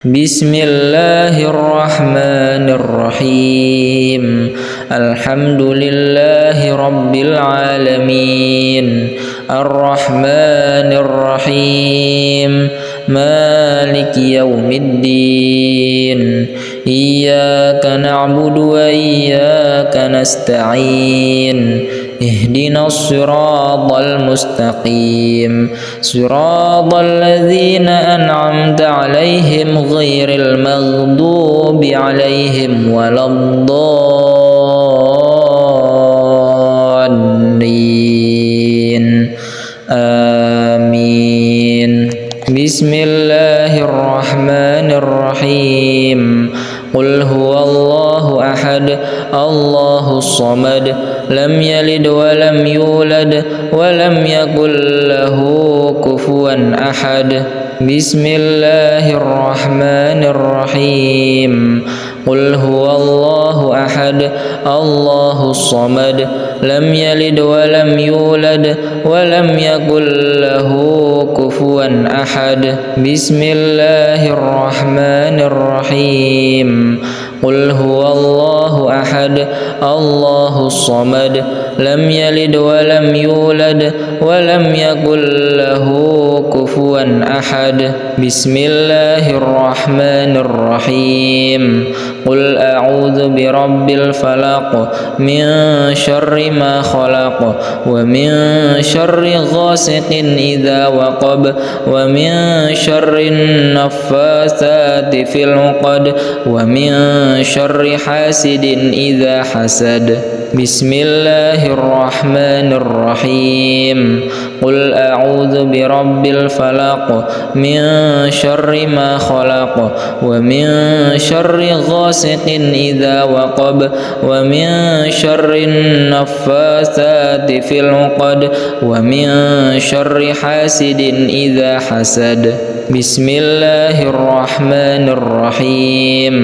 Bismillahirrahmanirrahim. Alhamdulillahi rabbil alamin. Ar-Rahmanir-Rahim. Maliki yaumiddin. Iyyaka na'budu wa iyyaka nasta'in. Ihdinas siratal mustaqim. Siratal ladzina an'amta 'alaihim ghairil maghdubi 'alaihim waladdallin. Amin. Bismillahirrahmanirrahim. Qul huwallahu ahad, Allahus samad, lam yalid wa lam yulad wa lam yakul lahu kufuwan ahad. Bismillahirrahmanirrahim. Qul huwallahu ahad, Allahus samad, lam yalid wa lam yulad wa lam yakul lahu kufuwan ahad. Bismillahirrahmanirrahim. Qul huwallahu ahad, Allahus samad, lam yalid wa lam yulad wa lam yakul lahu kufuwan ahad. Bismillahirrahmanirrahim. Qul a'udzu birabbil falaq, min syarri ma khalaq, wa min syarri ghasiqin idza waqab, wa min syarri naffatsati fil 'uqad, wa min syarri hasidin idza hasad. Bismillahirrahmanirrahim. Qul a'udzu birabbil falaq, min syarri ma khalaq, wa min syarri ghasiqin idza waqab, wa min syarri naffatsati fil 'uqad, wa min syarri hasidin idza hasad. Bismillahirrahmanirrahim.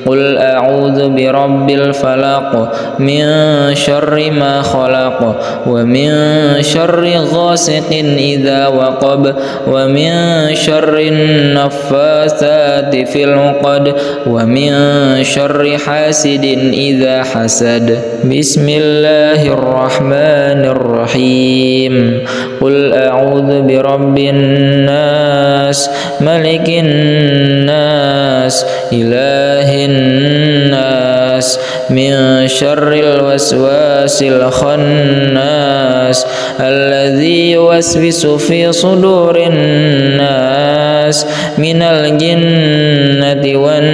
Qul a'udzu birabbil falaq, min syarri ma khalaq, wa min syarri ghasiqin idza waqab, wa min syarri naffatsati fil 'uqad, wa min syarri hasidin idza hasad. Bismillahirrahmanirrahim. Qul a'udzu birabbin nas, malikin nas, ilahin nas, min syarril waswasil khannas, alladzi yuwaswisu fi sudurin nas, minal jinnati wan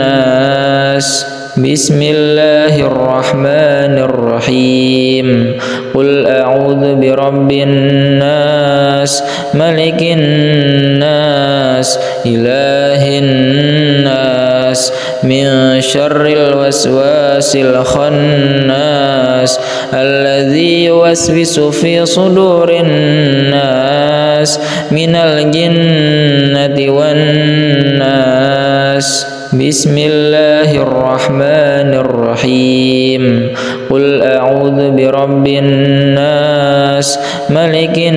nas. Bismillahirrahmanirrahim. Qul a'udzu birabbin nas, malikin nas, ilahin nas, min syarril waswasil khannas, alladzi yuwaswisu fi sudurin nas, minal jinnati wan nas. Bismillahirrahmanirrahim. Qul a'udzu birabbin nas, malikin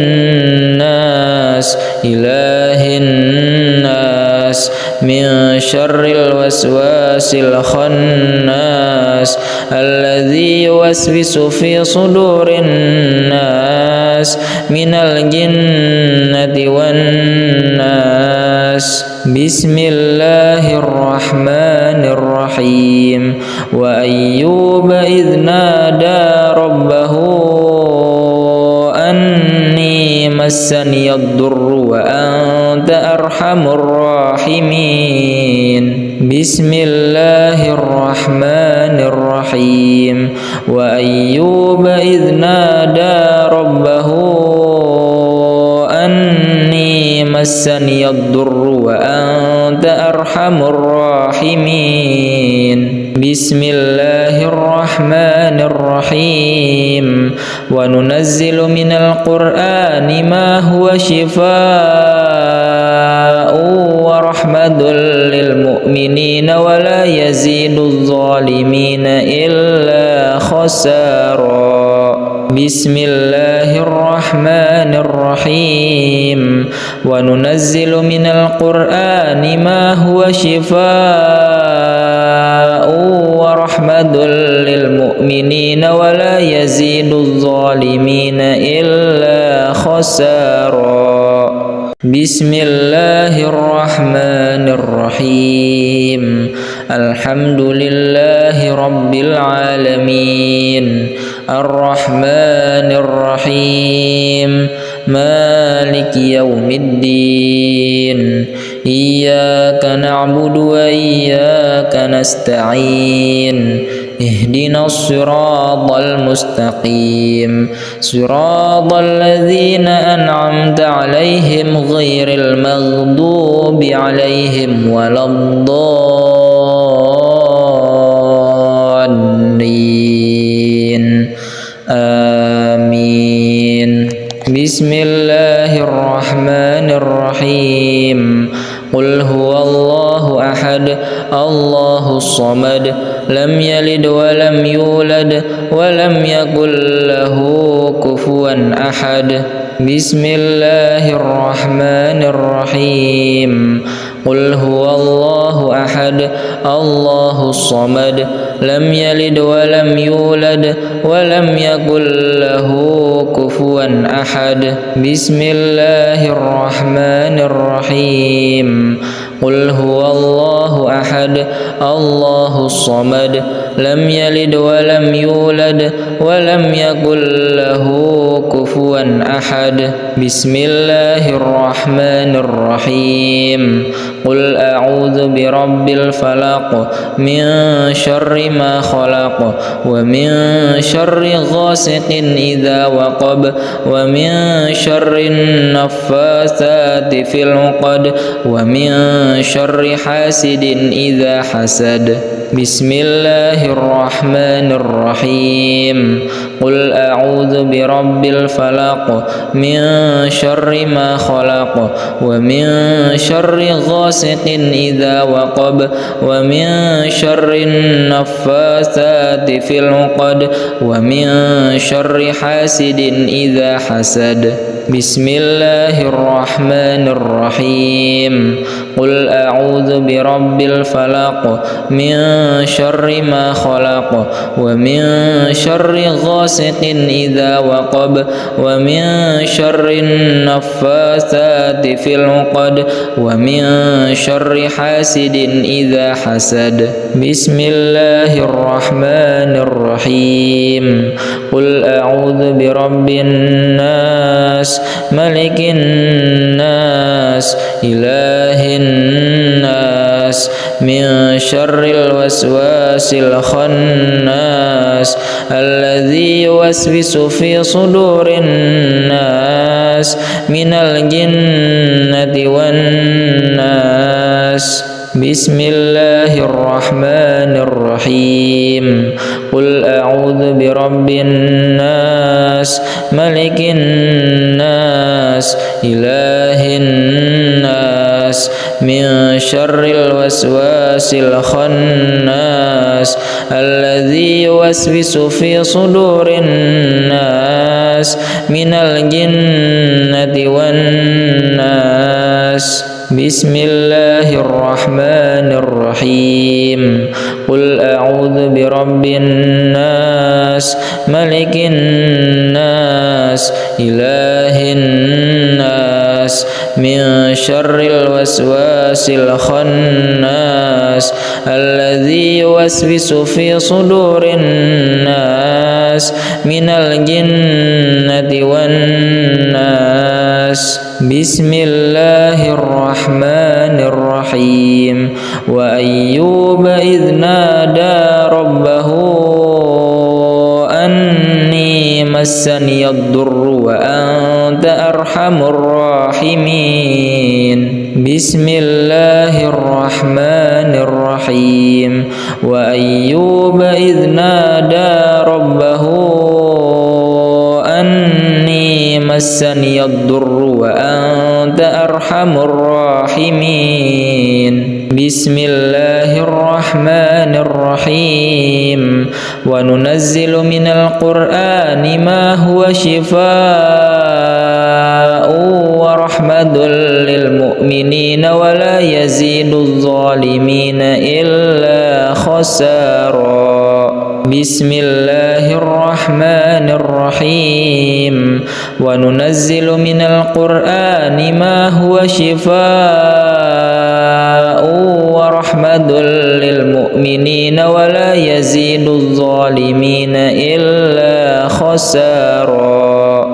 nas, ilahin nas, min syarril waswasil khannas, alladzi yuwaswisu fi sudurin nas, minal jinnati wan nas. Bismillahirrahmanirrahim. Wa ayyuba idh nada rabbahu anni massaniyad durru wa anta arhamur rahimin. Bismillahirrahmanirrahim. Wa ayyuba idh nada rabbahu anni massaniyad durru wa anta arhamur rahimin. Bismillahirrahmanirrahim. Wa nunazzilu minal qur'ani ma huwa shifaa'un wa rahmatul lil mu'minina wa la yaziduz zalimina illa khasara. بسم الله الرحمن الرحيم وننزل من القرآن ما هو شفاء ورحمة للمؤمنين ولا يزيد الظالمين إلا خسارا بسم الله الرحمن الرحيم الحمد لله رب العالمين الرحمن الرحيم مالك يوم الدين إياك نعبد وإياك نستعين اهدنا الصراط المستقيم صراط الذين أنعمت عليهم غير المغضوب عليهم ولا الضالين آمين بسم الله الرحمن الرحيم قل هو الله أحد الله الصمد لم يلد ولم يولد ولم يكن له كفوا أحد بسم الله الرحمن الرحيم قل هو الله أحد الله الصمد لم يلد ولم يولد ولم يكن له كفوا أحد بسم الله الرحمن الرحيم قل هو الله أحد الله الصمد لم يلد ولم يولد ولم يكن له كفوا أحد بسم الله الرحمن الرحيم قل أعوذ برب الفلق من شر ما خلق ومن شر غاسق إذا وقب ومن شر النفاثات في العقد ومن شر حاسد إذا حسد بسم الله الرحمن الرحيم قل أعوذ برب الفلق من شر ما خلق ومن شر غاسق إذا وقب ومن شر النفاثات في العقد ومن شر حاسد إذا حسد بسم الله الرحمن الرحيم قل أعوذ برب الفلق من شر ما خلق ومن شر غاسق إذا وقب ومن شر النفاثات في العقد ومن شر حاسد إذا حسد بسم الله الرحمن الرحيم قل أعوذ برب الناس ملك الناس إله الناس من شر الوسواس الخناس الذي يوسوس في صدور الناس من الجنة والناس بسم الله الرحمن الرحيم قل أعوذ برب الناس ملك الناس إله الناس من شر الوسواس الخناس الذي يوسوس في صدور الناس من الجنة والناس بسم الله الرحمن الرحيم قل أعوذ برب الناس ملك الناس إله الناس من شر الوسواس الخناس الذي يوسوس في صدور الناس من الجنة والناس بسم الله الرحمن الرحيم وأيوب إذ نادى ربه أني مسني الضر وأنت أرحم الراحمين بسم الله الرحمن الرحيم وأيوب إذ نادى ربه أني مسني الضر وأنت أرحم الراحمين بسم الله الرحمن الرحيم وننزل من القرآن ما هو شفاء ورحمة للمؤمنين ولا يزيد الظالمين إلا خسارا بسم الله الرحمن الرحيم وننزل من القرآن ما هو شفاء ورحمة للمؤمنين ولا يزيد الظالمين إلا خسارا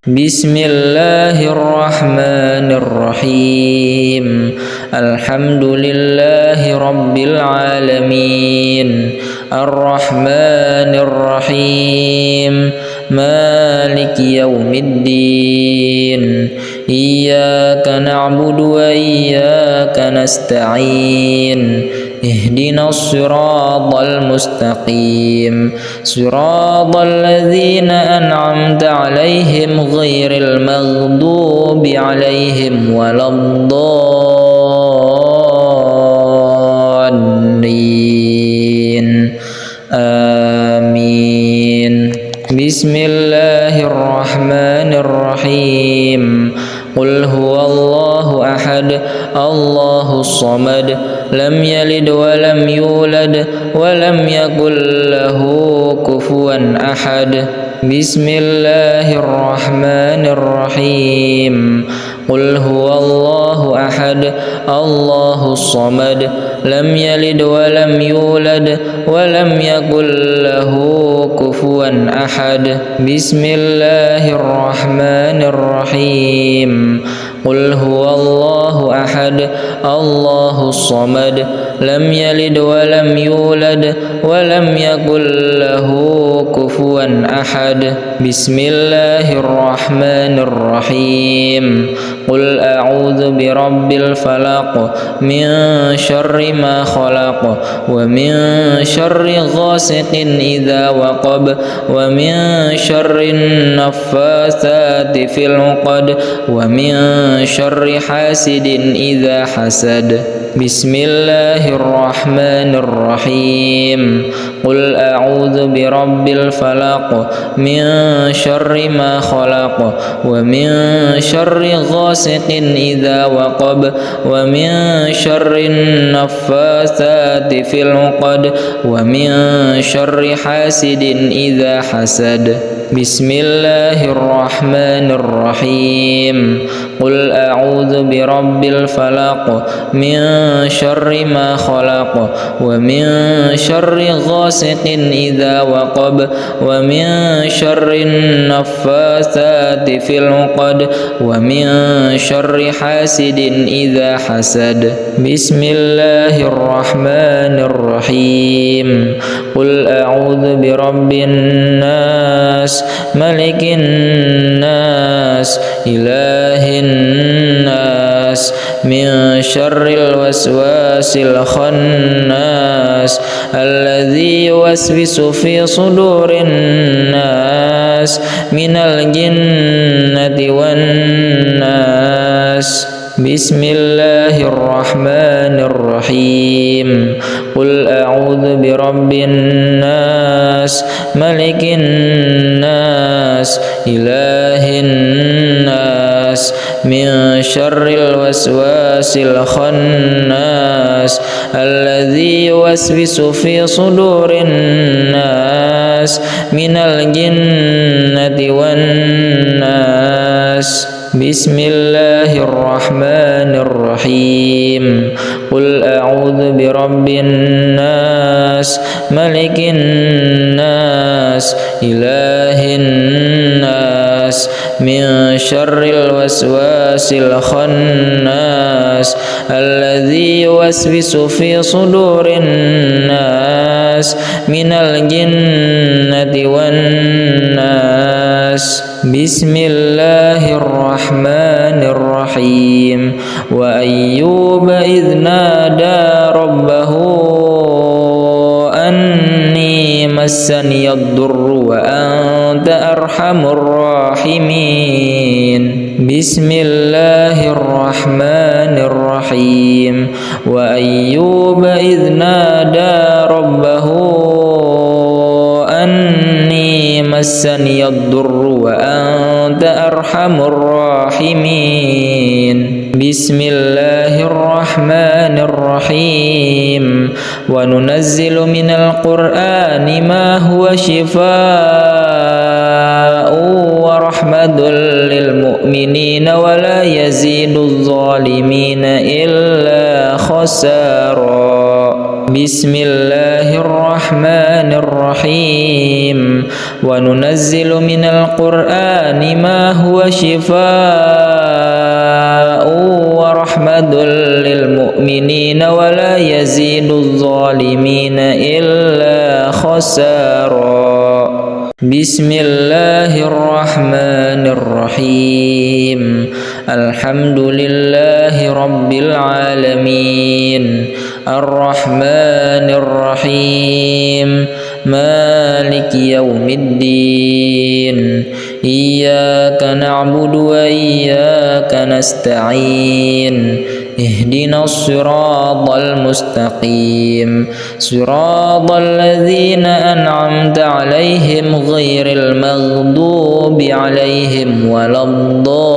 بسم الله الرحمن الرحيم الحمد لله رب العالمين الرحمن الرحيم مالك يوم الدين إياك نعبد وإياك نستعين اهدنا الصراط المستقيم صراط الذين أنعمت عليهم غير المغضوب عليهم ولا الضالين آمين بسم الله الرحمن الرحيم قل هو الله أحد الله الصمد لم يلد ولم يولد ولم يكن له كفوا أحد بسم الله الرحمن الرحيم قل هو الله أحد الله الصمد لم يلد ولم يولد ولم يكن له كفوا أحد بسم الله الرحمن الرحيم قل هو الله أحد الله الصمد لم يلد ولم يولد ولم يكن له كفوا أحد بسم الله الرحمن الرحيم قل أعوذ برب الفلق من شر ما خلق ومن شر غاسق إذا وقب ومن شر النفاثات في العقد ومن شر حاسد إذا حسد بسم الله الرحمن الرحيم قل أعوذ برب الفلق من شر ما خلق ومن شر غاسق إذا وقب ومن شر النفاثات في العقد ومن شر حاسد إذا حسد بسم الله الرحمن الرحيم قل أعوذ برب الفلق من شر ما خلق ومن شر غاسق إذا وقب ومن شر النفاثات في العقد ومن شر حاسد إذا حسد بسم الله الرحمن الرحيم قل أعوذ برب الناس ملك الناس إله الناس من شر الوسواس الخناس الذي يوسوس في صدور الناس من الجنة والناس بسم الله الرحمن الرحيم قل أعوذ برب الناس ملك الناس إله الناس من شر الوسواس الخناس الذي يوسوس في صدور الناس من الجنة والناس بسم الله الرحمن الرحيم قل أعوذ برب الناس ملك الناس إله الناس من شر الوسواس الخناس الذي يوسوس في صدور الناس من الجنة والناس بسم الله الرحمن الرحيم وأيوب إذ نادى ربه أني مسني الضر وأنت أرحم الراحمين بسم الله الرحمن الرحيم وأيوب إذ نادى ربه أني مسني الضر وأنت أرحم الراحمين بسم الله الرحمن الرحيم وننزل من القرآن ما هو شفاء ورحمة للمؤمنين ولا يزيد الظالمين إلا خسارا بسم الله الرحمن الرحيم وننزل من القرآن ما هو شفاء ورحمة للمؤمنين ولا يزيد الظالمين إلا خسارا بسم الله الرحمن الرحيم الحمد لله رب العالمين الرحمن الرحيم مالك يوم الدين إياك نعبد وإياك نستعين اهدنا الصراط المستقيم صراط الذين أنعمت عليهم غير المغضوب عليهم ولا الضالين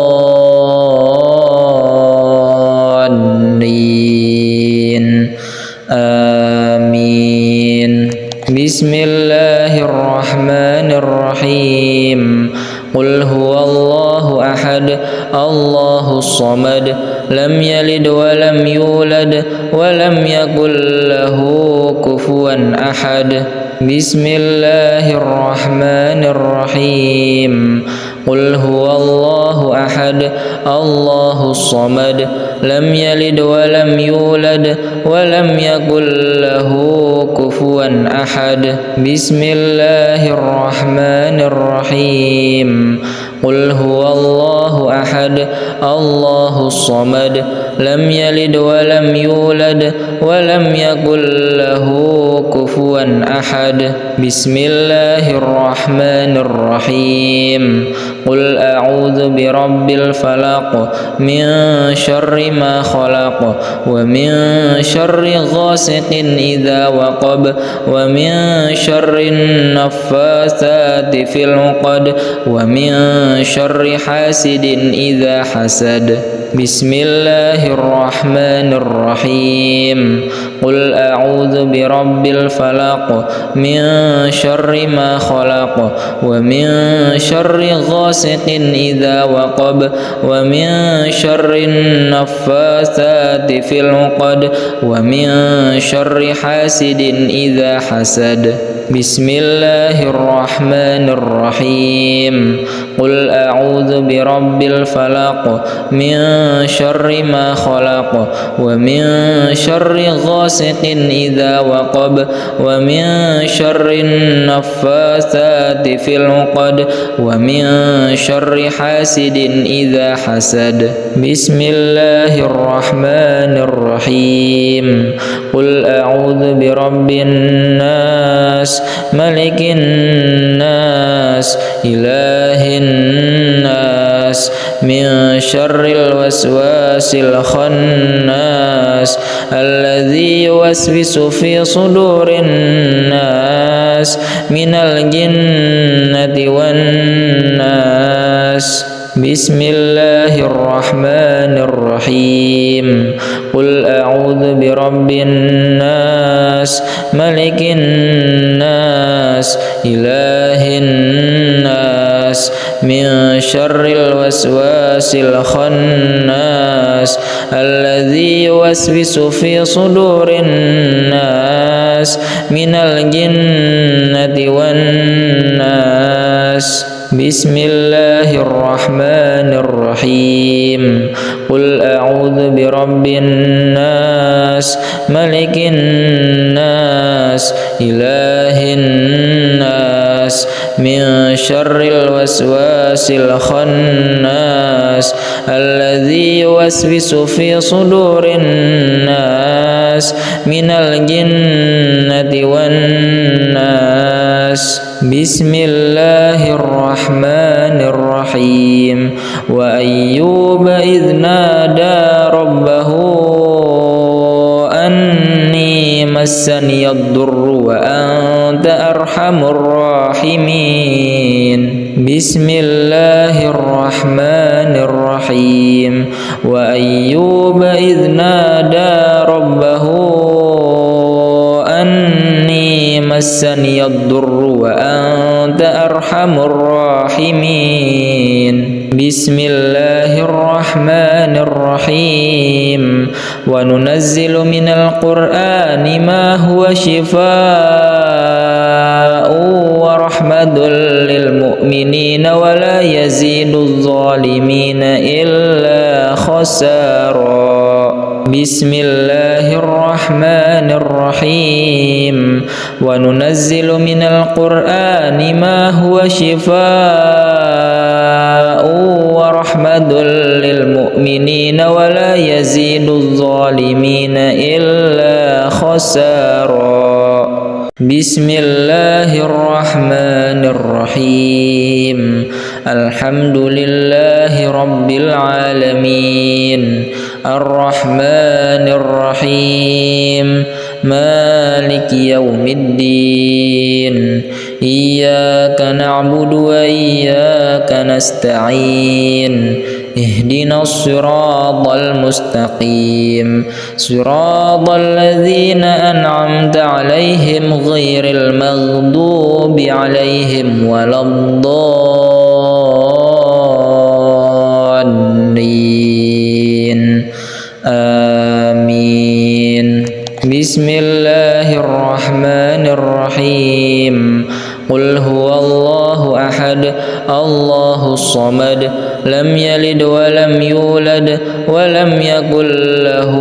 آمين بسم الله الرحمن الرحيم قل هو الله أحد الله الصمد لم يلد ولم يولد ولم يكن له كفوا أحد بسم الله الرحمن الرحيم قل هو الله أحد الله الصمد لم يلد ولم يولد ولم يكن له كفوا أحد بسم الله الرحمن الرحيم قل هو الله أحد الله الصمد لم يلد ولم يولد ولم يكن له كفوا أحد بسم الله الرحمن الرحيم قل أعوذ برب الفلق من شر ما خلق ومن شر غاسق إذا وقب ومن شر النفاثات في العقد ومن شر حاسد إذا حسد بسم الله الرحمن الرحيم قل أعوذ برب الفلق من شر ما خلق ومن شر غاسق إذا وقب ومن شر النفاثات في العقد ومن شر حاسد إذا حسد بسم الله الرحمن الرحيم قل أعوذ برب الفلق من شر ما خلق ومن شر غاسق إذا وقب ومن شر النفاثات في العقد ومن شر حاسد إذا حسد بسم الله الرحمن الرحيم قل أعوذ برب الناس ملك الناس إله الناس من شر الوسواس الخناس الذي يوسوس في صدور الناس من الجنة والناس بسم الله الرحمن الرحيم قل أعوذ برب الناس ملك الناس إله الناس من شر الوسواس الخناس الذي يوسوس في صدور الناس من الجنة والناس بسم الله الرحمن الرحيم قل أعوذ برب الناس ملك الناس إله الناس من شر الوسواس الخناس الذي يوسوس في صدور الناس من الجنة والناس بسم الله الرحمن الرحيم وأيوب إذ نادى ربه مسني الضر وأنت أرحم الراحمين بسم الله الرحمن الرحيم وأيوب إذ نادى ربه أني مسني الضر وأنت أرحم الراحمين بسم الله الرحمن الرحيم وننزل من القرآن ما هو شفاء ورحمة للمؤمنين ولا يزيد الظالمين إلا خسارا بسم الله الرحمن الرحيم وننزل من القرآن ما هو شفاء ورحمة للمؤمنين ولا يزيد الظالمين إلا خسارا بسم الله الرحمن الرحيم الحمد لله رب العالمين الرحمن الرحيم مالك يوم الدين إياك نعبد وإياك نستعين اهدنا الصراط المستقيم صراط الذين أنعمت عليهم غير المغضوب عليهم ولا الضالين آمين بسم الله الرحمن الرحيم قل هو الله أحد الله الصمد لم يلد ولم يولد ولم يكن له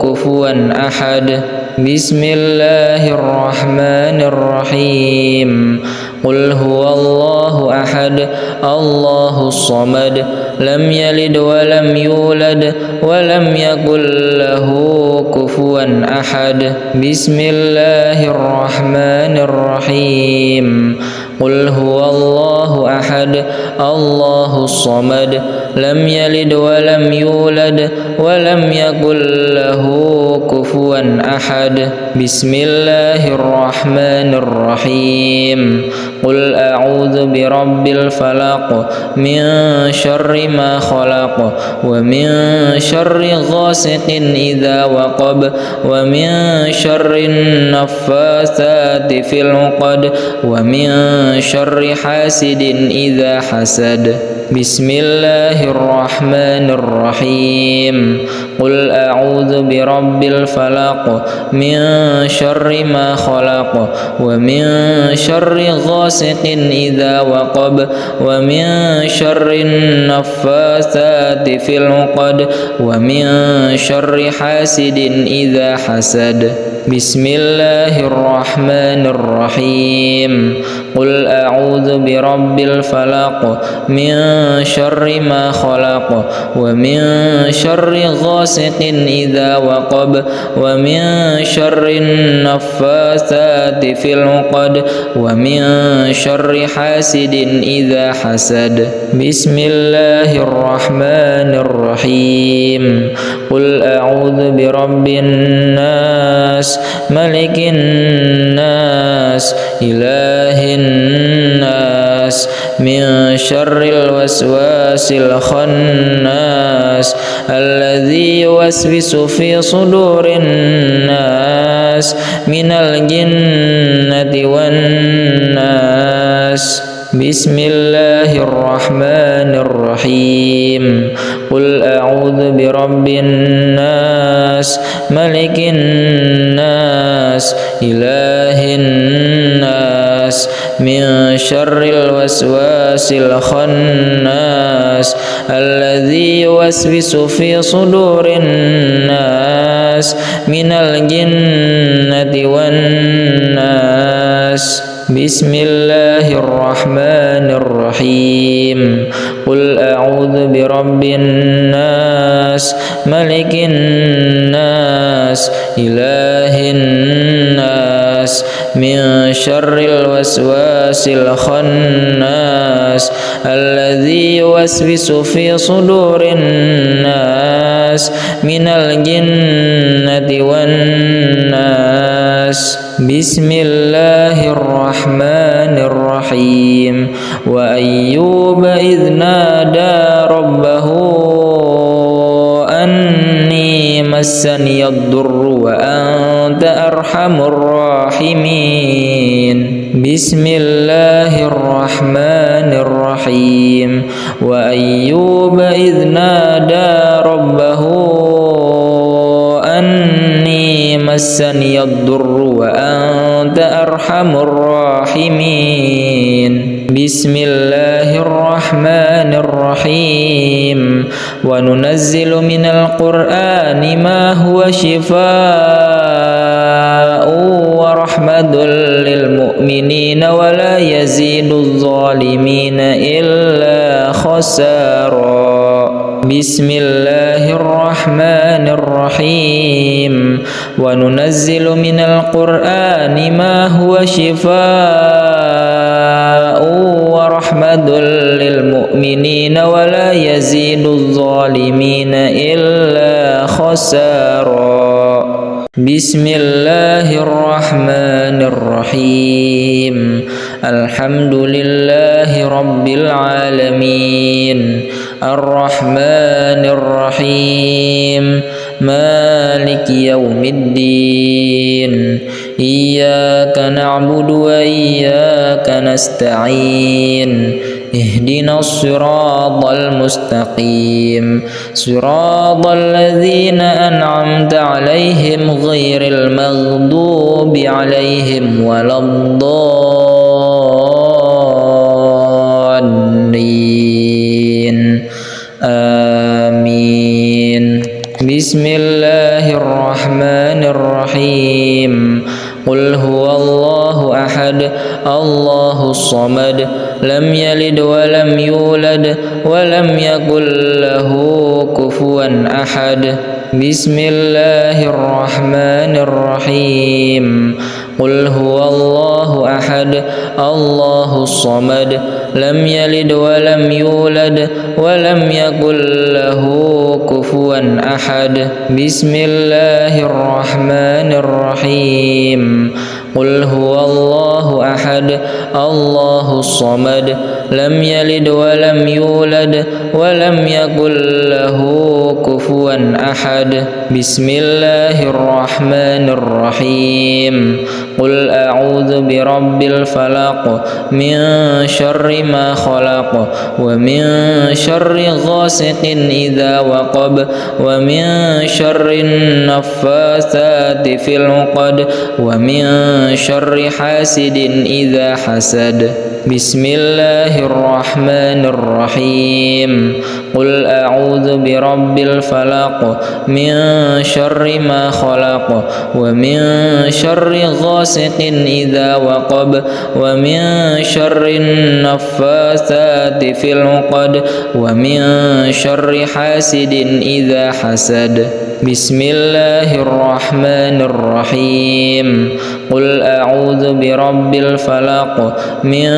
كفوا أحد بسم الله الرحمن الرحيم قل هو الله أحد الله الصمد لم يلد ولم يولد ولم يكن له كفوا أحد بسم الله الرحمن الرحيم قل هو الله أحد الله الصمد لم يلد ولم يولد ولم يكن له كفوا أحد بسم الله الرحمن الرحيم قل أعوذ برب الفلق من شر ما خلق ومن شر غاسق إذا وقب ومن شر النفاثات في العقد ومن شر حاسد إذا حسد بسم الله الرحمن الرحيم قل أعوذ برب الفلق من شر ما خلق ومن شر غاسق إذا وقب ومن شر النفاثات في العقد ومن شر حاسد إذا حسد بسم الله الرحمن الرحيم قل أعوذ برب الفلق من شر ما خلق ومن شر غاسق إذا وقب ومن شر النفاثات في العقد ومن شر حاسد إذا حسد بسم الله الرحمن الرحيم قل أعوذ برب الناس ملك الناس إله الناس من شر الوسواس الخناس الذي يوسوس في صدور الناس من الجنة والناس بسم الله الرحمن الرحيم قل أعوذ برب الناس ملك الناس إله الناس من شر الوسواس الخناس الذي يوسوس في صدور الناس من الجنة والناس بسم الله الرحمن الرحيم قل أعوذ برب الناس ملك الناس إله الناس من شر الوسواس الخناس الذي يوسوس في صدور الناس من الجنة والناس بسم الله الرحمن الرحيم وأيوب إذ نادى ربه أني مسني الضر وأنت أرحم الراحمين بسم الله الرحمن الرحيم وأيوب إذ نادى ربه أني مسني الضر وأنت أرحم الراحمين بسم الله الرحمن الرحيم وننزل من القرآن ما هو شفاء ورحمة للمؤمنين ولا يزيد الظالمين إلا خسارا بسم الله الرحمن الرحيم وننزل من القرآن ما هو شفاء ورحمة للمؤمنين ولا يزيد الظالمين إلا خسارا بسم الله الرحمن الرحيم الحمد لله رب العالمين الرحمن الرحيم مالك يوم الدين إياك نعبد وإياك نستعين اهدنا الصراط المستقيم صراط الذين أنعمت عليهم غير المغضوب عليهم ولا الضالين آمين بسم الله الرحمن الرحيم قل هو الله أحد الله الصمد لم يلد ولم يولد ولم يكن له كفوا أحد بسم الله الرحمن الرحيم قل هو الله أحد الله الصمد لم يلد ولم يولد ولم يكن له كفوا أحد بسم الله الرحمن الرحيم قل هو الله أحد الله الصمد لم يلد ولم يولد ولم يكن له كفوا أحد بسم الله الرحمن الرحيم قل أعوذ برب الفلق من شر ما خلق ومن شر غاسق إذا وقب ومن شر النفاثات في العقد ومن شر حاسد إذا حسد بسم الله الرحمن الرحيم قل أعوذ برب الفلق من شر ما خلق ومن شر غاسق إذا وقب ومن شر النفاثات في العقد ومن شر حاسد إذا حسد بسم الله الرحمن الرحيم قل أعوذ برب الفلق من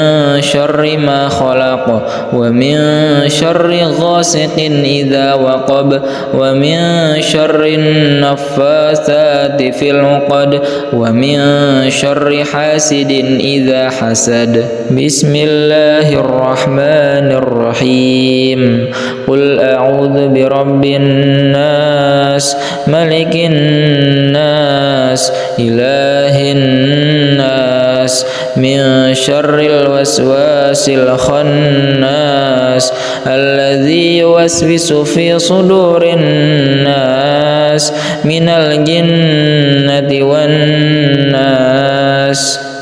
شر ما خلق ومن شر غاسق إذا وقب ومن شر النفاثات في العقد ومن شر حاسد إذا حسد بسم الله الرحمن الرحيم قل أعوذ برب الناس ملك الناس إله الناس من شر الوسواس الخناس الذي يوسوس في صدور الناس من الجنة والناس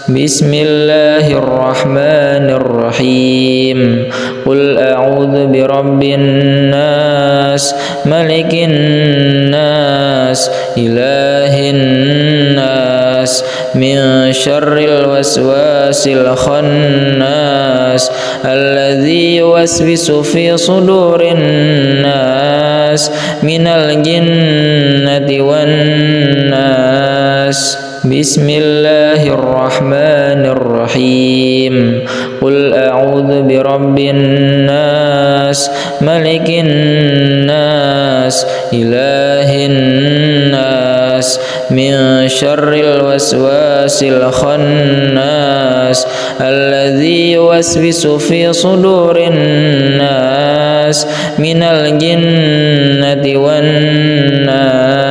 بسم الله الرحمن الرحيم قل أعوذ برب الناس ملك الناس إله الناس من شر الوسواس الخناس الذي يوسوس في صدور الناس من الجنة والناس بسم الله الرحمن الرحيم قل أعوذ برب الناس ملك الناس إله الناس الناس من شر الوسواس الخناس الذي يوسوس في صدور الناس من الجنة والناس.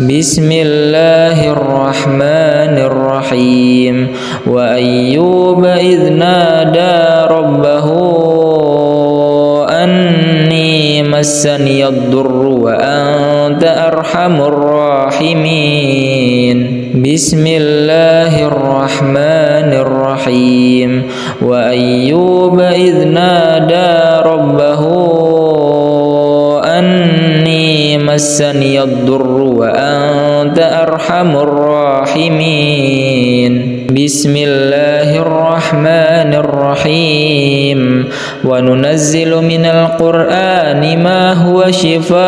بسم الله الرحمن الرحيم. وأيوب إذ نادى ربه أني مسني الضر وأنت أرحم الراحمين. بسم الله الرحمن الرحيم. وأيوب إذ نادى ربه أني مسني الضر وأنت أرحم الراحمين. بسم الله الرحمن الرحيم. وننزل من القرآن ما هو شفاء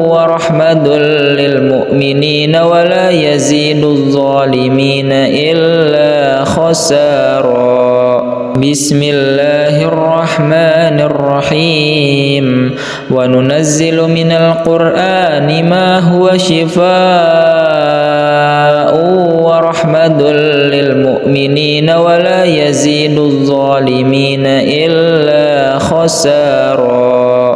ورحمة للمؤمنين ولا يزيد الظالمين إلا خسارا. بسم الله الرحمن الرحيم. وننزل من القرآن ما هو شفاء ورحمة للمؤمنين ولا يزيد الظالمين إلا خسارا.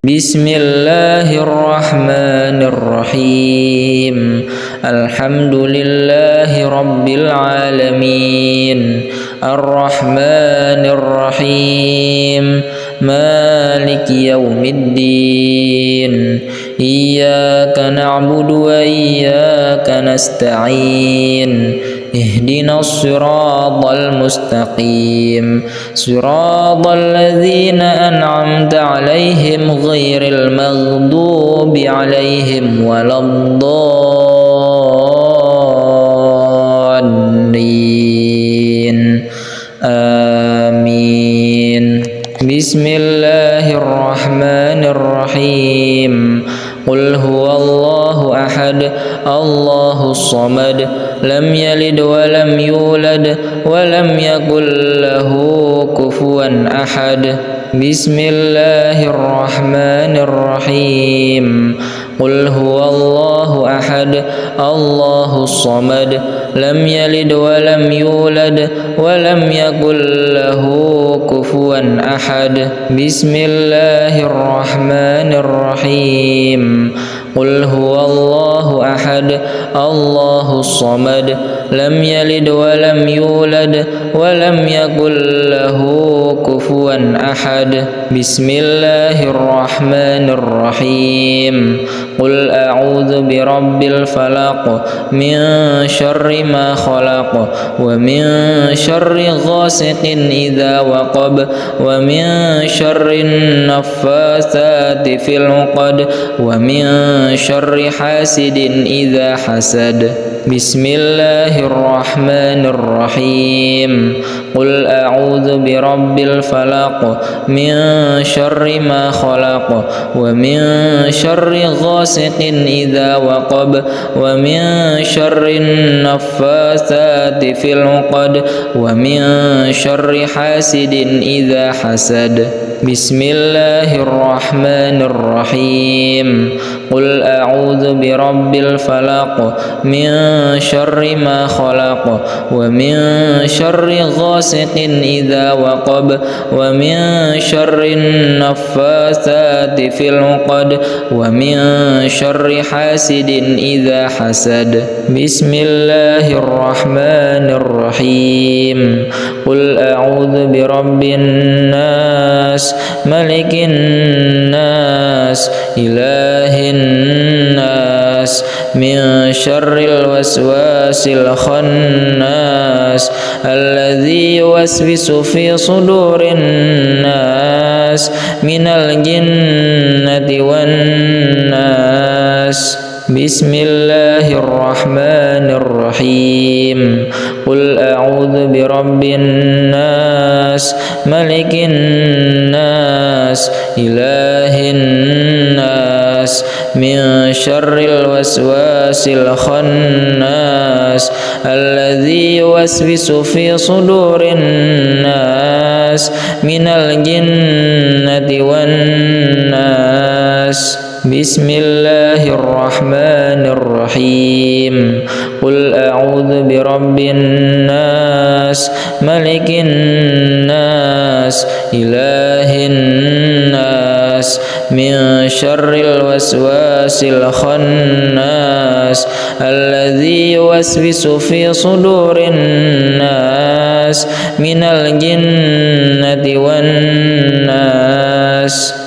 بسم الله الرحمن الرحيم. الحمد لله رب العالمين الرحمن الرحيم مالك يوم الدين. إياك نعبد وإياك نستعين. اهدنا الصراط المستقيم صراط الذين أنعمت عليهم غير المغضوب عليهم ولا الضالين. آمين. بسم الله الرحمن الرحيم. قل هو الله أحد الله الصمد لم يلد ولم يولد ولم يكن له كفوا أحد. بسم الله الرحمن الرحيم. قل هو الله أحد الله الصمد لم يلد ولم يولد ولم يكن له كفوا أحد. بسم الله الرحمن الرحيم. قل هو الله أحد الله الصمد لم يلد ولم يولد ولم يكن له كفوا أحد. بسم الله الرحمن الرحيم. قل أعوذ برب الفلق من شر ما خلق ومن شر غاسق إذا وقب ومن شر النفاثات في العقد ومن شر حاسد إذا حسد. بسم الله الرحمن الرحيم. قل أعوذ برب الفلق من شر ما خلق ومن شر غاسق إذا وقب ومن شر النفاثات في العقد ومن شر حاسد إذا حسد. بسم الله الرحمن الرحيم. قل أعوذ برب الفلق من شر ما خلق ومن شر غاسق إذا وقب ومن شر النفاثات في العقد ومن شر حاسد إذا حسد. بسم الله الرحمن الرحيم. قل أعوذ برب الناس ملك الناس إله الناس من شر الوسواس الخناس الذي يوسوس في صدور الناس من الجنة والناس. بسم الله الرحمن الرحيم. قل أعوذ برب الناس ملك الناس إله الناس من شر الوسواس الخناس الذي يوسوس في صدور الناس من الجنة والناس. بسم الله الرحمن الرحيم قل أعوذ برب الناس ملك الناس إله الناس من شر الوسواس الخناس الذي يوسوس في صدور الناس من الجنة والناس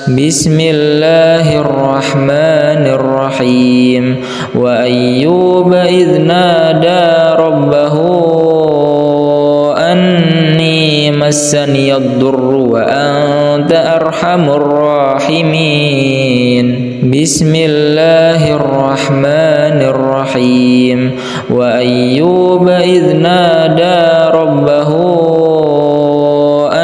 بسم الله الرحمن الرحيم وأيوب إذ نادى ربه أني مسني الضر وأنت أرحم الراحمين بسم الله الرحمن الرحيم وأيوب إذ نادى ربه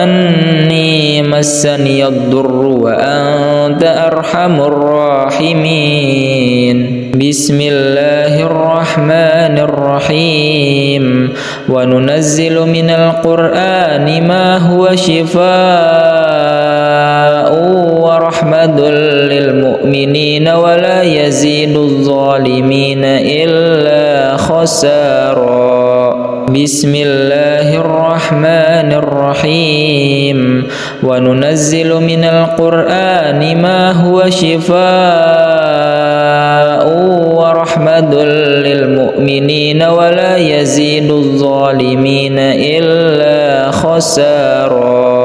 أني مسني الضر وأنت أرحم الراحمين بسم الله الرحمن الرحيم وننزل من القرآن ما هو شفاء ورحمة للمؤمنين ولا يزيد الظالمين إلا خسارا بسم الله الرحمن الرحيم وننزل من القرآن ما هو شفاء ورحمة للمؤمنين ولا يزيد الظالمين إلا خسارا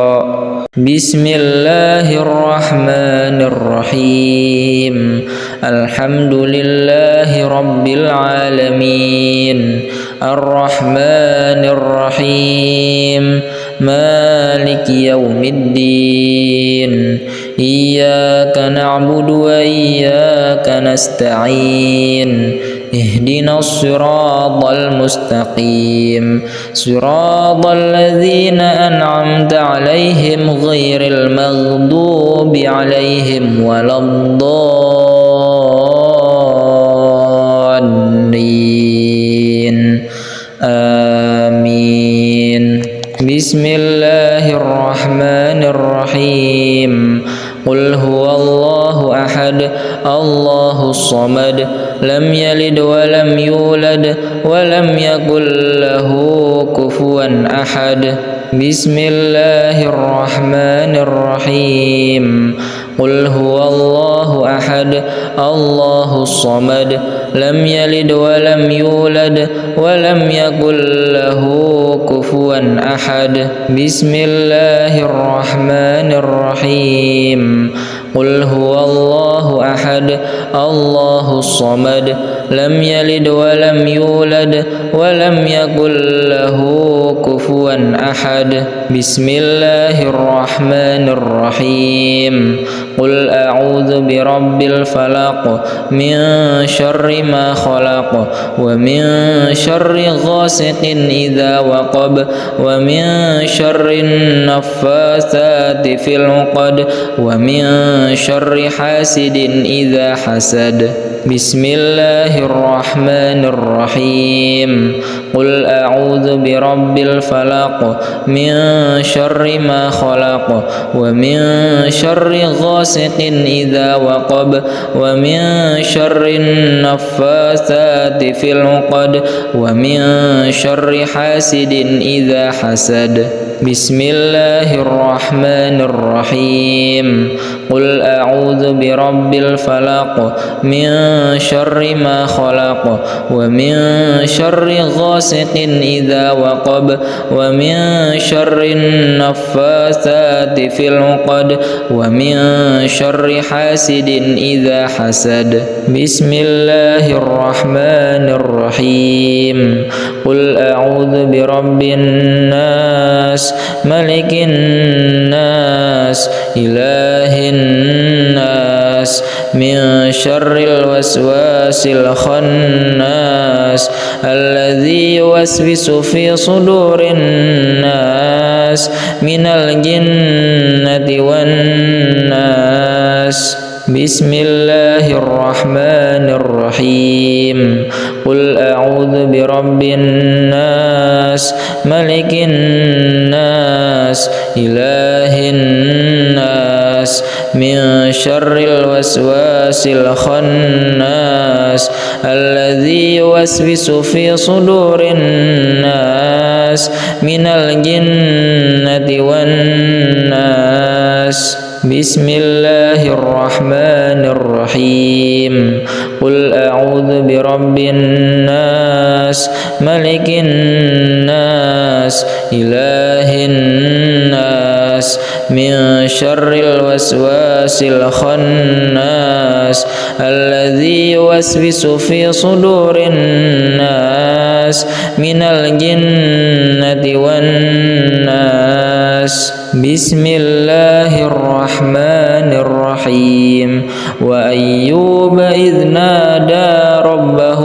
بسم الله الرحمن الرحيم الحمد لله رب العالمين الرحمن الرحيم مالك يوم الدين إياك نعبد وإياك نستعين اهدنا الصراط المستقيم صراط الذين أنعمت عليهم غير المغضوب عليهم ولا الضالين آمين بسم الله الرحمن الرحيم قل هو الله أحد الله الصمد لم يلد ولم يولد ولم يكن له كفوا أحد بسم الله الرحمن الرحيم قل هو الله أحد الله الصمد لم يلد ولم يولد ولم يكن له كفوا أحد بسم الله الرحمن الرحيم قل هو الله أحد الله الصمد لم يلد ولم يولد ولم يكن له كفوا أحد بسم الله الرحمن الرحيم قل أعوذ برب الفلق من شر ما خلق ومن شر غاسق إذا وقب ومن شر النفاثات في العقد ومن شر حاسد إذا حسد بسم الله الرحمن الرحيم قل أعوذ برب الفلق من شر ما خلق ومن شر غاسق إذا وقب ومن شر النفاثات في العقد ومن شر حاسد إذا حسد بسم الله الرحمن الرحيم قل أعوذ برب الفلق من شر ما خلق ومن شر غاسق إذا وقب ومن شر النفاثات في العقد ومن شر حاسد إذا حسد بسم الله الرحمن الرحيم قل أعوذ برب الناس ملك الناس إله الناس من شر الوسواس الخناس الذي يوسوس في صدور الناس من الجنة والناس بسم الله الرحمن الرحيم قل أعوذ برب الناس ملك الناس إله الناس من شر الوسواس الخناس الذي يوسوس في صدور الناس من الجنة والناس. بسم الله الرحمن الرحيم. قل أعوذ برب الناس ملك الناس إله الناس من شر الوسواس الخناس الذي يوسوس في صدور الناس من الجنة والناس. بسم الله الرحمن الرحيم. وأيوب إذ نادى ربه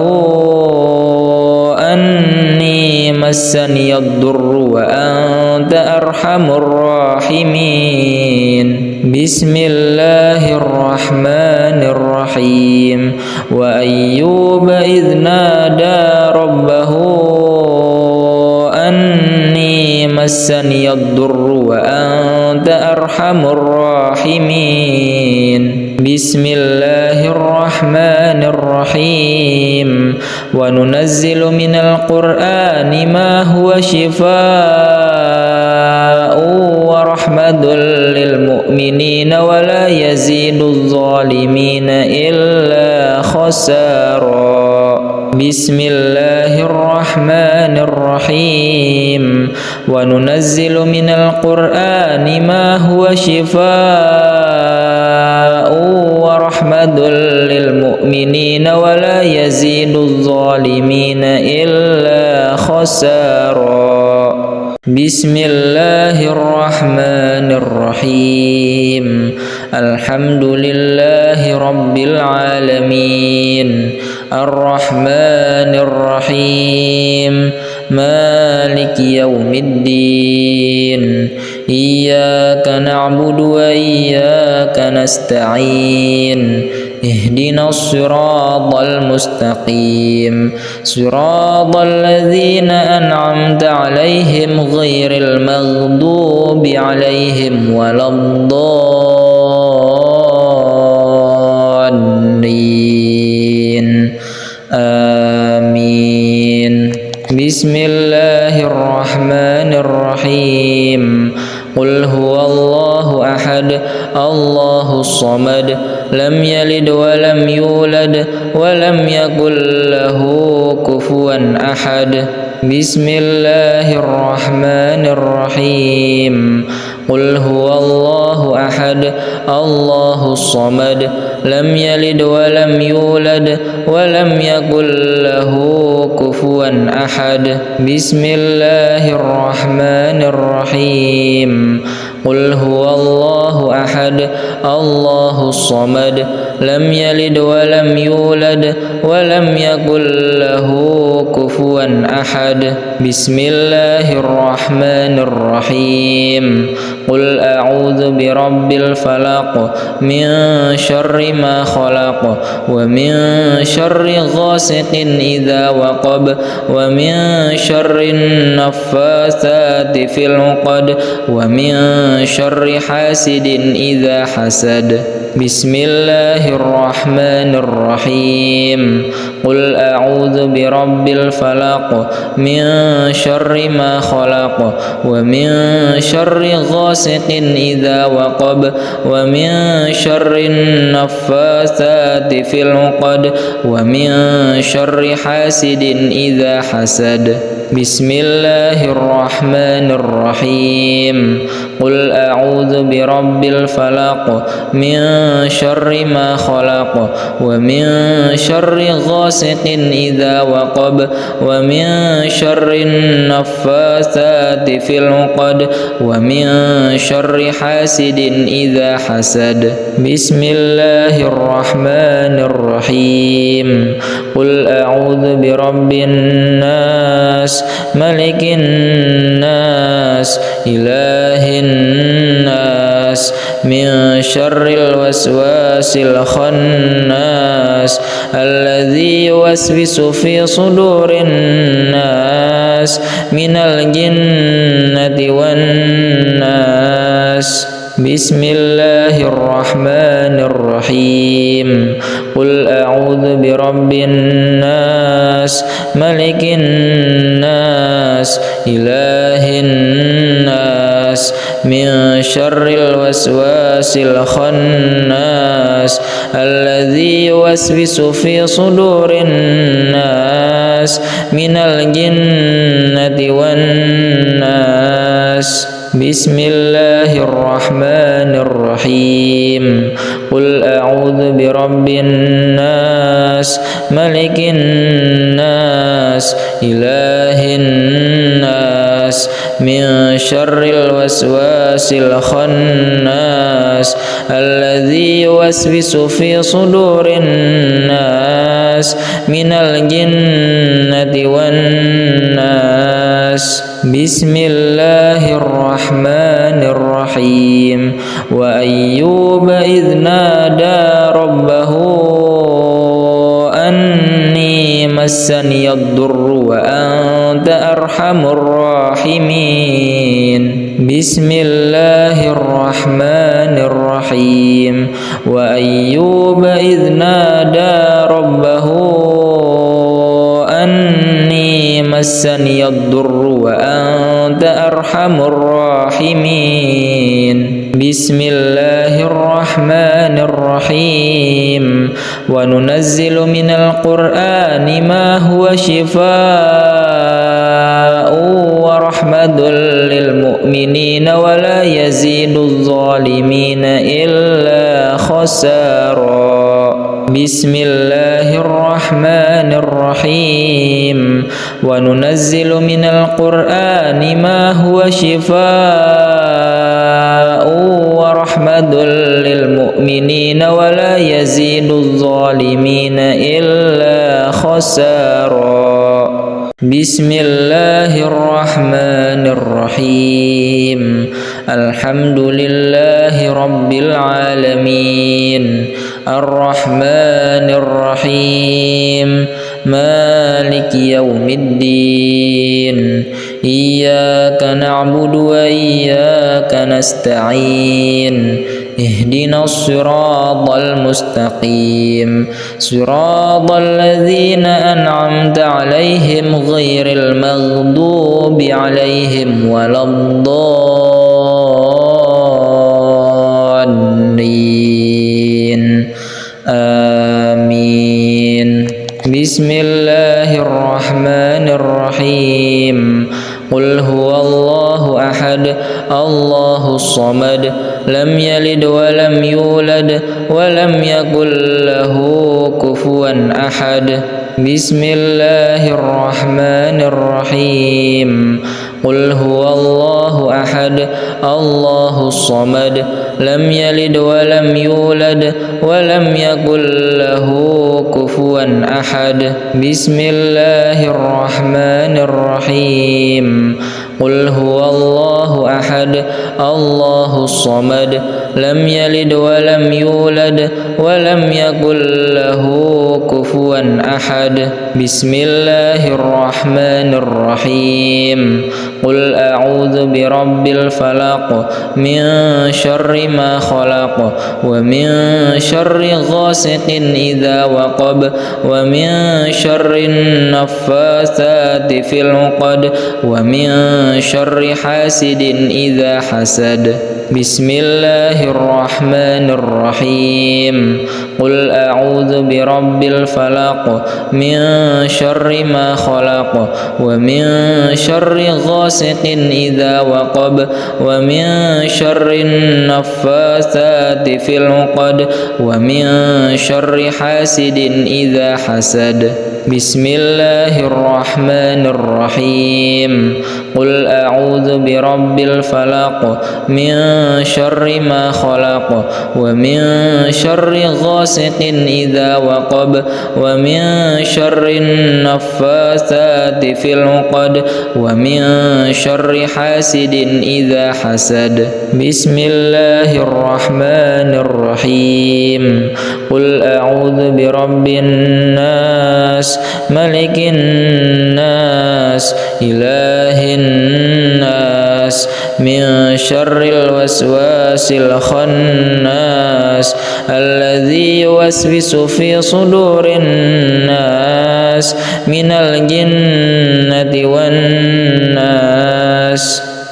أني مسني الضر وأنت أرحم الراحمين. بسم الله الرحمن الرحيم. وأيوب إذ نادى ربه أني مسني الضر وأنت أرحم الراحمين. بسم الله الرحمن الرحيم. وننزل من القرآن ما هو شفاء ورحمة للمؤمنين ولا يزيد الظالمين إلا خسارا. بسم الله الرحمن الرحيم. وننزل من القرآن ما هو شفاء ورحمة للمؤمنين ولا يزيد الظالمين إلا خسارا. بسم الله الرحمن الرحيم. الحمد لله رب العالمين الرحمن الرحيم مالك يوم الدين إياك نعبد وإياك نستعين اهدنا الصراط المستقيم صراط الذين أنعمت عليهم غير المغضوب عليهم ولا الضالين. آمين. بسم الله الرحمن الرحيم. قل هو الله أحد الله الصمد لم يلد ولم يولد ولم يكن له كفوا أحد. بسم الله الرحمن الرحيم. قل هو الله أحد الله الصمد لم يلد ولم يولد ولم يكن له كفوا أحد. بسم الله الرحمن الرحيم. قل هو الله أحد الله الصمد لم يلد ولم يولد ولم يكن له كفوا أحد. بسم الله الرحمن الرحيم. قل أعوذ برب الفلق من شر ما خلق ومن شر غاسق إذا وقب ومن شر النفاثات في العقد ومن شر حاسد إذا حسد. بسم الله الرحمن الرحيم. قل أعوذ برب الفلق من شر ما خلق ومن شر غاسق إذا وقب ومن شر النفاثات في العقد ومن شر حاسد إذا حسد. بسم الله الرحمن الرحيم. قل أعوذ برب الفلق من شر ما خلق ومن شر غاسق إذا وقب ومن شر النفاثات في العقد ومن شر حاسد إذا حسد. بسم الله الرحمن الرحيم. قل أعوذ برب الناس ملك الناس إله الناس من شر الوسواس الخناس الذي يوسوس في صدور الناس من الجنة والناس. بسم الله الرحمن الرحيم قل أعوذ برب الناس ملك الناس إله الناس من شر الوسواس الخناس الذي يوسوس في صدور الناس من الجنة والناس بسم الله الرحمن الرحيم قل أعوذ برب الناس ملك الناس إله الناس من شر الوسواس الخناس الذي يوسوس في صدور الناس من الجنة والناس بسم الله الرحمن الرحيم وأيوب إذ نادى ربه أني مسني الضر وأنت أرحم الراحمين بسم الله الرحمن الرحيم وأيوب إذ نادى ربه أني مسني الضر وأنت أرحم الراحمين بسم الله الرحمن الرحيم وننزل من القرآن ما هو شفاء ورحمة للمؤمنين ولا يزيد الظالمين إلا خسارا بسم الله الرحمن الرحيم وننزل من القرآن ما هو شفاء ورحمة للمؤمنين ولا يزيد الظالمين إلا خسارا بسم الله الرحمن الرحيم الحمد لله رب العالمين الرحمن الرحيم مالك يوم الدين إياك نعبد وإياك نستعين اهدنا الصراط المستقيم صراط الذين أنعمت عليهم غير المغضوب عليهم ولا الضالين آمين بسم الله الرحمن الرحيم قل هو الله أحد الله الصمد لم يلد ولم يولد ولم يكن له كفوا أحد بسم الله الرحمن الرحيم قل هو الله أحد الله الصمد لم يلد ولم يولد ولم يكن له كفوا أحد بسم الله الرحمن الرحيم قل هو الله أحد الله الصمد لم يلد ولم يولد ولم يكن له كفوا أحد بسم الله الرحمن الرحيم قل أعوذ برب الفلق من شر ما خلق ومن شر غاسق إذا وقب ومن شر النفاثات في العقد ومن شر حاسد إذا حسد بسم الله الرحمن الرحيم قل أعوذ برب الفلق من شر ما خلق ومن شر غاسق إذا وقب ومن شر النفاثات في العقد ومن شر حاسد إذا حسد بسم الله الرحمن الرحيم قل أعوذ برب الفلق من شر ما خلق ومن شر غاسق إذا وقب ومن شر النفاثات في العقد ومن شر حاسد إذا حسد بسم الله الرحمن الرحيم قل أعوذ برب الناس ملك الناس إله الناس من شر الوسواس الخناس الذي يوسوس في صدور الناس من الجنة والناس.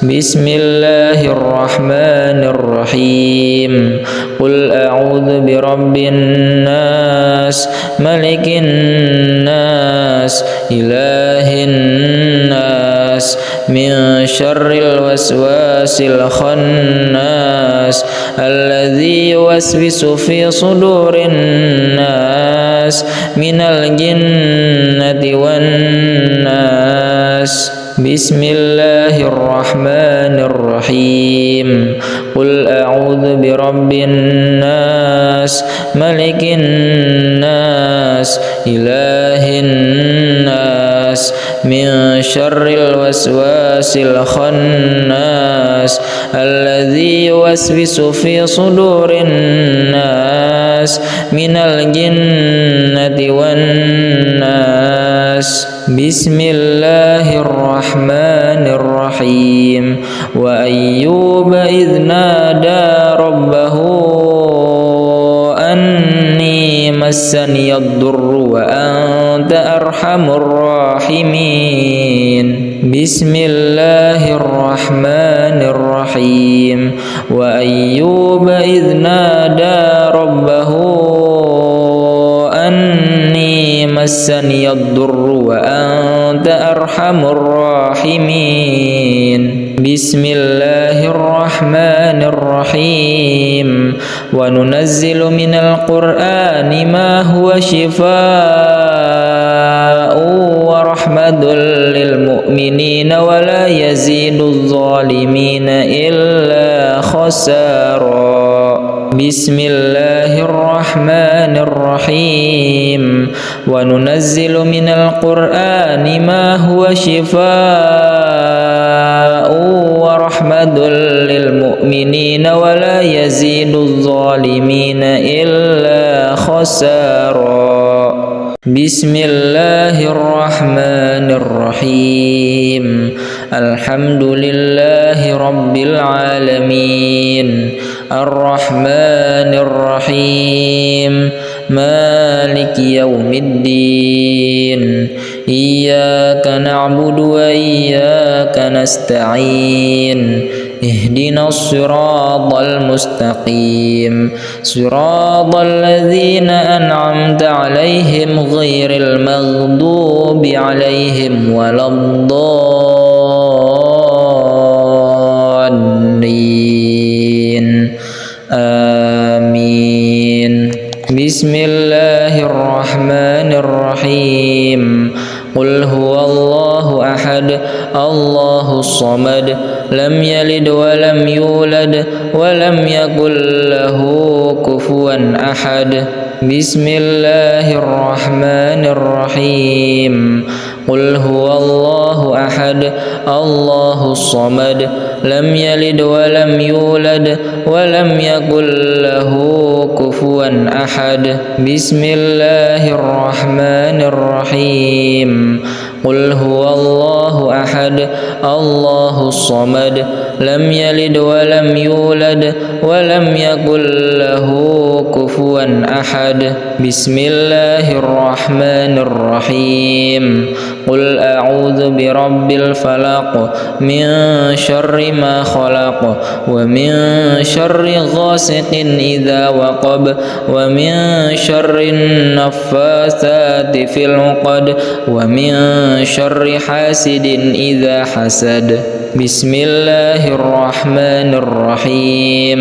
بسم الله الرحمن الرحيم. قل أعوذ برب الناس ملك الناس إله الناس من شر الوسواس الخناس الذي يوسوس في صدور الناس من الجنة والناس. بسم الله الرحمن الرحيم. قل أعوذ برب الناس ملك الناس إله الناس من شر الوسواس الخناس الذي يوسوس في صدور الناس من الجنة والناس. بسم الله الرحمن الرحيم. وأيوب إذ نادى ربه أني مسني الضر وأنت أرحم الراحمين. بسم الله الرحمن الرحيم. وأيوب إذ نادى ربه أني مسني الضر وأنت أرحم الراحمين. بسم الله الرحمن الرحيم. وننزل من القرآن ما هو شفاء ورحمة للمؤمنين ولا يزيد الظالمين إلا خسارا. بسم الله الرحمن الرحيم. وننزل من القرآن ما هو شفاء ورحمة للمؤمنين ولا يزيد الظالمين إلا خسارا. بسم الله الرحمن الرحيم. الحمد لله رب العالمين الرحمن الرحيم مالك يوم الدين إياك نعبد وإياك نستعين اهدنا الصراط المستقيم صراط الذين أنعمت عليهم غير المغضوب عليهم ولا الضالين. آمين. بسم الله الرحمن الرحيم. قل هو الله أحد الله الصمد لم يلد ولم يولد ولم يكن له كفوا أحد. بسم الله الرحمن الرحيم. قل هو الله أحد الله الصمد لم يلد ولم يولد ولم يكن له كفوا أحد. بسم الله الرحمن الرحيم. قل هو الله أحد الله الصمد لم يلد ولم يولد ولم يكن له كفوا أحد. بسم الله الرحمن الرحيم. قل أعوذ برب الفلق من شر ما خلق ومن شر غاسق إذا وقب ومن شر النفاثات في العقد ومن شر حاسد إذا حسد. بسم الله الرحمن الرحيم.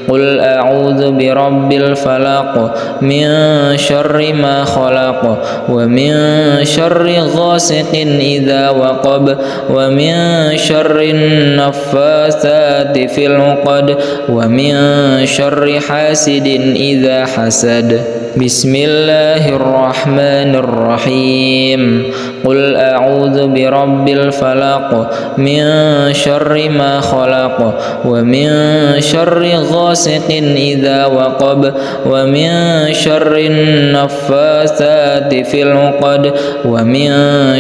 قل أعوذ برب الفلق من شر ما خلق ومن شر غاسق إذا وقب ومن شر النفاثات في العقد ومن شر حاسد إذا حسد. بسم الله الرحمن الرحيم. قل أعوذ برب الفلق من شر ما خلق ومن شر غاسق إذا وقب ومن شر النفاثات في العقد ومن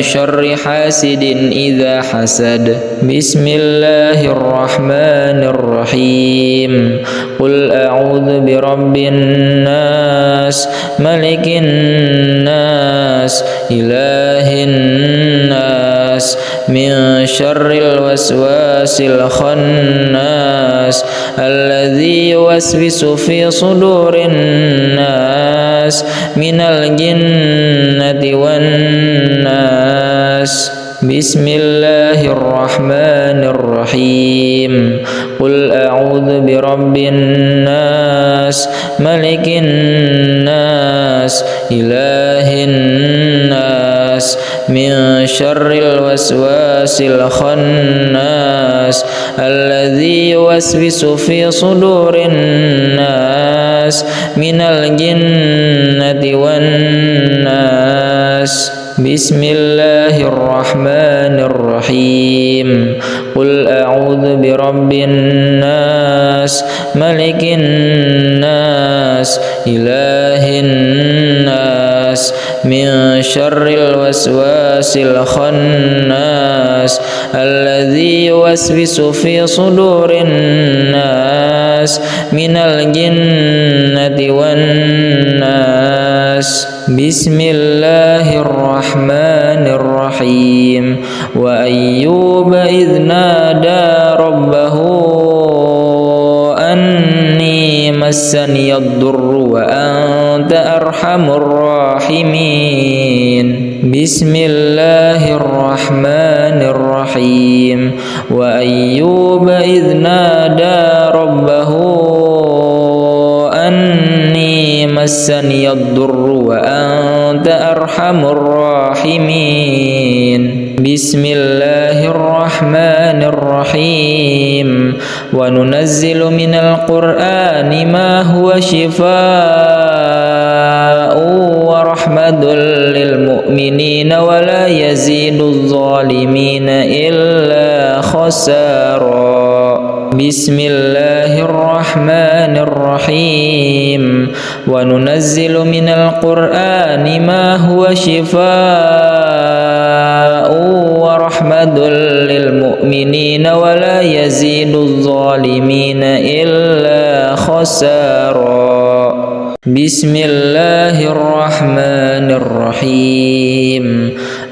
شر حاسد إذا حسد. بسم الله الرحمن الرحيم. قل أعوذ برب الناس ملك الناس إله الناس من شر الوسواس الخناس الذي يوسوس في صدور الناس من الجنة والناس. بسم الله الرحمن الرحيم. قل أعوذ برب الناس ملك الناس إله الناس من شر الوسواس الخناس الذي يوسوس في صدور الناس من الجنة والناس. بسم الله الرحمن الرحيم. قل أعوذ برب الناس ملك الناس إله الناس من شر الوسواس الخناس الذي يوسوس في صدور الناس من الجنة والناس. بسم الله الرحمن الرحيم. وأيوب إذ نادى ربه أني مسني الضر وأنت أرحم الراحمين. بسم الله الرحمن الرحيم. وأيوب إذ نادى ربه أني مسني الضر وأنت أرحم الراحمين. بسم الله الرحمن الرحيم. وننزل من القرآن ما هو شفاء ورحمة للمؤمنين ولا يزيد الظالمين إلا خسارا. بسم الله الرحمن الرحيم. وننزل من القرآن ما هو شفاء ورحمة للمؤمنين ولا يزيد الظالمين إلا خسارا. بسم الله الرحمن الرحيم.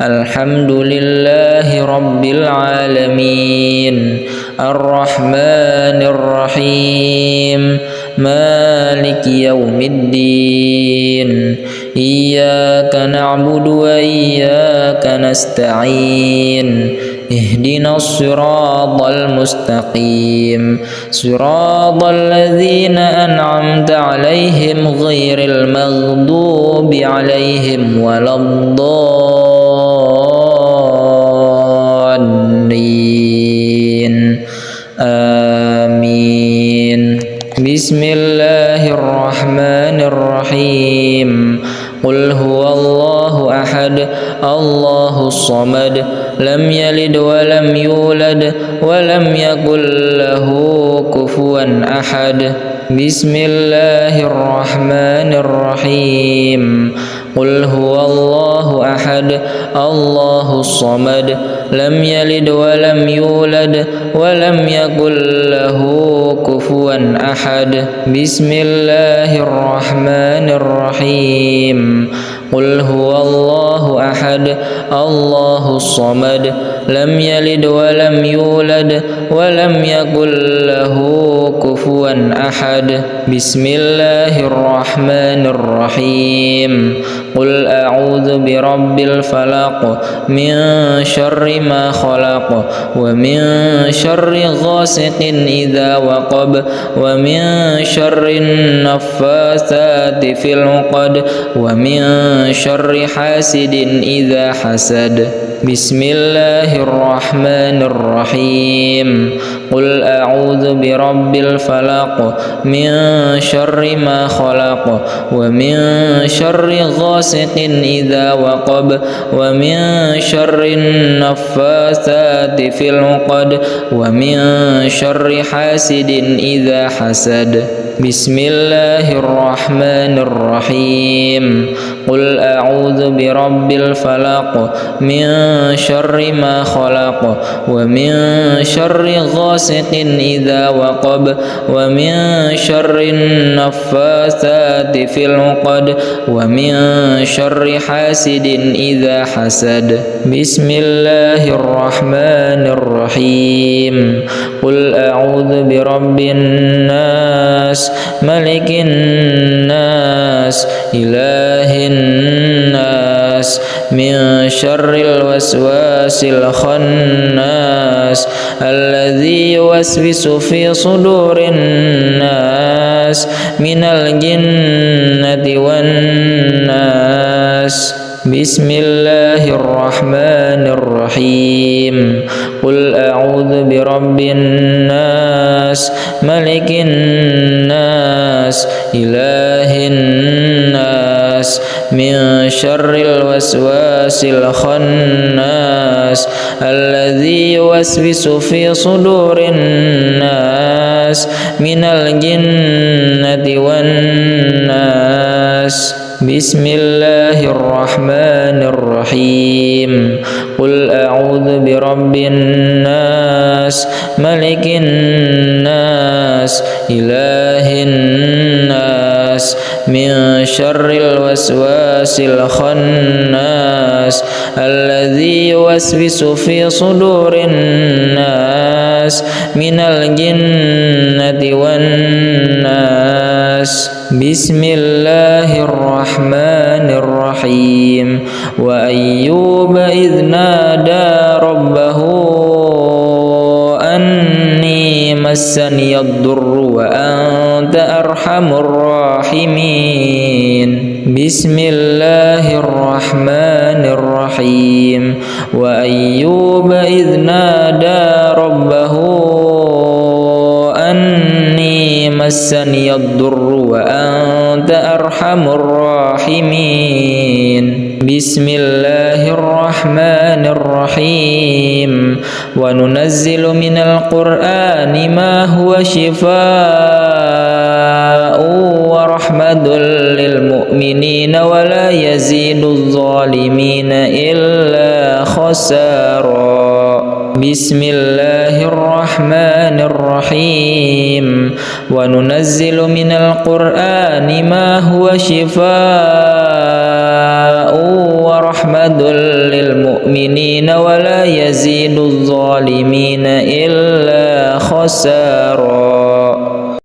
الحمد لله رب العالمين الرحمن الرحيم مالك يوم الدين إياك نعبد وإياك نستعين اهدنا الصراط المستقيم صراط الذين أنعمت عليهم غير المغضوب عليهم ولا الضالين آمين. بسم الله الرحمن الرحيم. قل هو الله أحد الله الصمد لم يلد ولم يولد ولم يكن له كفوا أحد. بسم الله الرحمن الرحيم. قل هو الله أحد الله الصمد لم يلد ولم يولد ولم يكن له كفوا أحد. بسم الله الرحمن الرحيم. قل هو الله أحد الله الصمد لم يلد ولم يولد ولم يكن له كفوا أحد. بسم الله الرحمن الرحيم. قل أعوذ برب الفلق من شر ما خلق ومن شر غاسق إذا وقب ومن شر النفاثات في العقد ومن شر حاسد إذا حسد. بسم الله الرحمن الرحيم قل أعوذ برب الفلق من شر ما خلق ومن شر غاسق إذا وقب ومن شر النفاثات في العقد ومن شر حاسد إذا حسد بسم الله الرحمن الرحيم قل أعوذ برب الفلق من شر ما خلق ومن شر غاسق إذا وقب ومن شر النفاثات في العقد ومن شر حاسد إذا حسد بسم الله الرحمن الرحيم قل أعوذ برب الناس ملك الناس إله الناس من شر الوسواس الخناس الذي يوسوس في صدور الناس من الجنة والناس بسم الله الرحمن الرحيم قل أعوذ برب الناس ملك الناس إله الناس من شر الوسواس الخناس الذي يوسوس في صدور الناس من الجنة والناس بسم الله الرحمن الرحيم قل أعوذ برب الناس ملك الناس إله الناس من شر الوسواس الخناس الذي يوسوس في صدور الناس من الجنة والناس بسم الله الرحمن الرحيم وأيوب إذ نادى ربه أني مسني الضر وأنت أرحم الراحمين بسم الله الرحمن الرحيم وأيوب إذ نادى ربه أني مسني الضر وأنت أرحم الراحمين بسم الله الرحمن الرحيم وننزل من القرآن ما هو شفاء ورحمة للمؤمنين ولا يزيد الظالمين إلا خسارا بسم الله الرحمن الرحيم وننزل من القرآن ما هو شفاء ورحمة للمؤمنين ولا يزيد الظالمين إلا خسارا